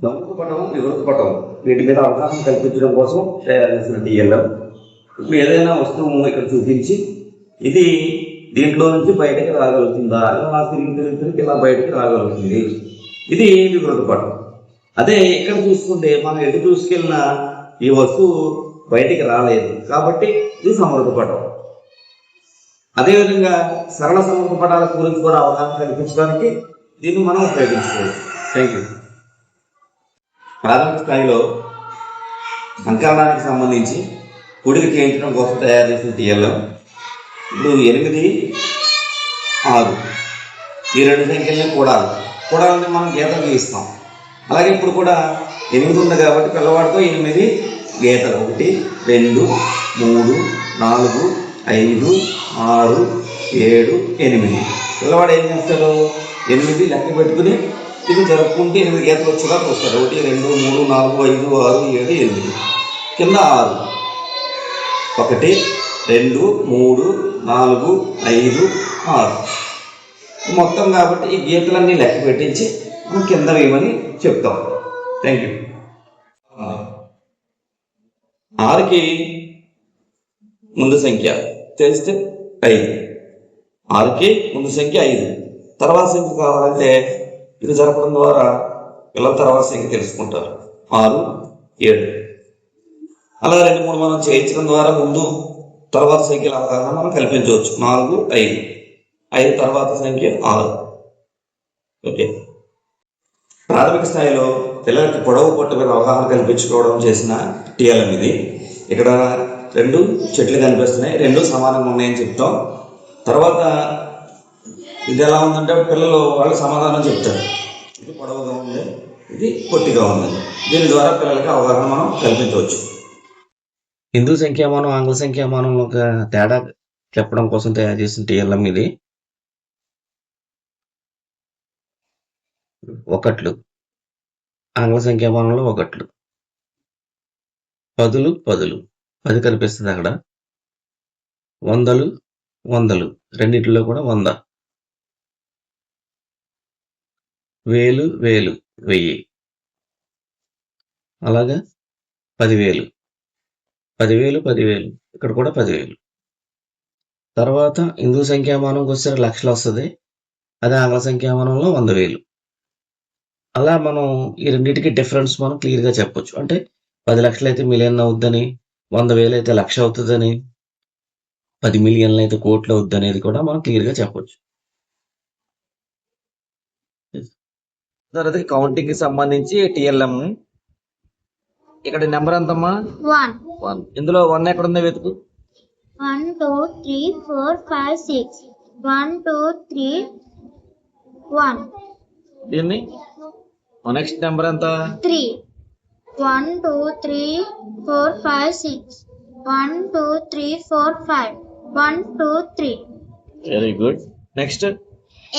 లౌకిక పటం, వివృత పటం వీటి మీద అవగాహన కల్పించడం కోసం తయారు చేసిన టీఎల్ఎం. ఇప్పుడు ఏదైనా వస్తువు ఇక్కడ చూపించి ఇది దీంట్లో నుంచి బయటకి రాగలుగుతుందా, ఇలా తిరిగి ఇలా బయటకి రాగలుగుతుంది, ఇది వివృత పటం. అదే ఇక్కడ చూసుకుంటే మనం ఎటు చూసుకెళ్ళినా ఈ వస్తువు బయటికి రాలేదు కాబట్టి ఇది సమృద్ధ పటం. అదేవిధంగా సరళ సమృద్ధ పటాల గురించి కూడా అవగాహన కల్పించడానికి దీన్ని మనం ఉపయోగించుకోవచ్చు. Thank you. ప్రాథమిక స్థాయిలో సంకలనానికి సంబంధించి కూడిక చేయించడం కోసం తయారు చేసిన టీఎల్ఎం. ఇప్పుడు 8, 6 ఈ రెండు సంఖ్యలని కూడాలని మనం గీతలు గీస్తాం. అలాగే ఇప్పుడు కూడా 8 ఉంది కాబట్టి పిల్లవాడితో 8 గీతలు 1, 2, 3, 4, 5, 6, 7, 8. పిల్లవాడు ఏం చేస్తాడు? 8 లెక్క పెట్టుకుని ఇది జరుపుకుంటే 8 గీతలు వచ్చేలా చూస్తాడు. 1, 2, 3, 4, 5, 6, 7, 8 కింద 6. 1, 2, 3, 4, 5, 6 మొత్తం కాబట్టి ఈ గీతలన్నీ లెక్క పెట్టించి మనం కింద వేయమని చెప్తాం. Thank you. 6కి ముందు సంఖ్య తెలిస్తే 5. 6కి ముందు సంఖ్య 5. తర్వాత సంఖ్య కావాలంటే ఇది జరపడం ద్వారా పిల్లల తర్వాత సంఖ్య తెలుసుకుంటారు. 6, 7 అలా 2, 3 మనం చేయించడం ద్వారా ముందు తర్వాత సంఖ్యల అవగాహన మనం కల్పించవచ్చు. 4, 5 5 తర్వాత సంఖ్య 6. ఓకే. ప్రాథమిక స్థాయిలో పిల్లలకి పొడవు పొట్టు మీద అవగాహన కల్పించుకోవడం చేసిన టీఎల్ఎం ఇది. ఇక్కడ 2 చెట్లు కనిపిస్తున్నాయి, 2 సమానంగా ఉన్నాయని చెప్తాం. తర్వాత ఇది ఎలా ఉందంటే పిల్లలు వాళ్ళు సమాధానం చెప్తారు. ఇది పొడవుగా ఉంది, ఇది పొట్టిగా ఉంది. దీని ద్వారా పిల్లలకి అవగాహన మనం కల్పించవచ్చు. హిందూ సంఖ్యామానం, ఆంగ్ల సంఖ్యామానంలో ఒక తేడా చెప్పడం కోసం తయారు చేసిన టీఎల్ఎం ఇది. 1 ఆంగ్ల సంఖ్యామానంలో 1, 10 కనిపిస్తుంది అక్కడ. 100 రెండిట్లో కూడా 100. 1000 1000 అలాగా 10,000 ఇక్కడ కూడా 10,000. తర్వాత హిందూ సంఖ్యామానంకి వస్తే లక్షలు వస్తుంది, అదే ఆంగ్ల సంఖ్యామానంలో 100,000. అలా మనం ఈ రెండింటికి డిఫరెన్స్ మనం క్లియర్గా చెప్పొచ్చు. అంటే 10 లక్షలు అయితే మిలియన్ అవుద్దని, 100,000 అయితే లక్ష అవుతుందని, 10 మిలియన్లు అయితే కోట్లు అవుద్ది అనేది కూడా మనం క్లియర్గా చెప్పొచ్చు. తర్వాత కౌంటింగ్కి సంబంధించి టీఎల్ఎం. ఇక్కడ నెంబర్ ఎంతమ్మా? 1. ఇందులో 1 ఎక్కడ ఉందో వెతుకు. 1 2 3 4 5 6 1 2 3 1. దీన్ని నెక్స్ట్ నెంబర్ ఎంత? 3 1 2 3 4 5 6 1 2 3 4 5 1 2 3. Very good. Next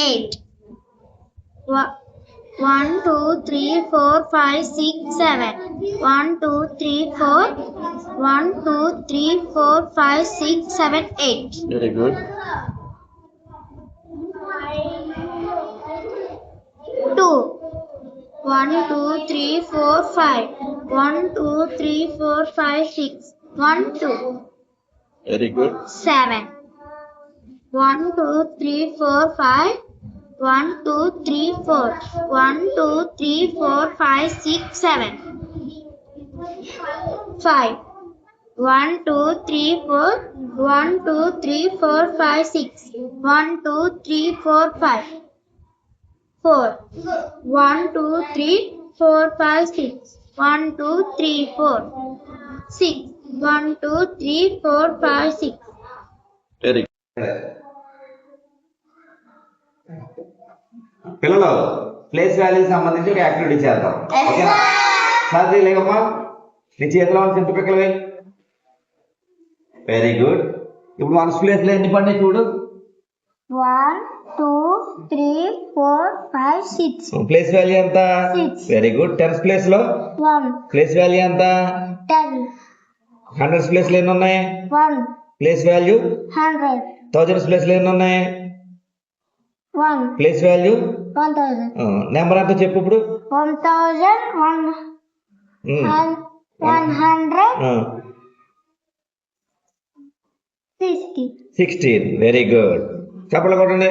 8 1 2 3 4 5 6 7 1 2 3 4 1 2 3 4 5 6 7 8. Very good. 2 1 2 3 4 5 1 2 3 4 5 6 1 2. Very good. 7 1 2 3 4 5 1 2 3 4 1 2 3 4 5 6 7 5 1 2 3 4 1 2 3 4 5 6 1 2 3 4 5 4 1 2 3 4 5 6 1 2 3 4 6 1 2 3 4 5 6. Very good. పిల్లలు ప్లేస్ వాల్యూకి సంబంధించి ఒక యాక్టివిటీ చేద్దాం. ఓకేనా? సాధ్యం లేకమ్మా నీ చేతిలో ఉన్న చింత పిక్కలవి. Very good. ఇప్పుడు 1 ప్లేస్లో ఎన్ని పడినాయి చూడు. 1 2 3 4 5 6. ప్లేస్ వాల్యూ ఎంత? 6. Very good. 10th ప్లేస్లో 1 ప్లేస్ వాల్యూ ఎంత? 10. 100th ప్లేస్లో ఎన్ని ఉన్నాయి? 1 ప్లేస్ వాల్యూ 100. 1000th ప్లేస్లో ఎన్ని ఉన్నాయి? 1. Place value 1000. నెంబర్ అంతా చెప్పు ఇప్పుడు 1160. 16. Very good. చెప్పలు కొట్టండి.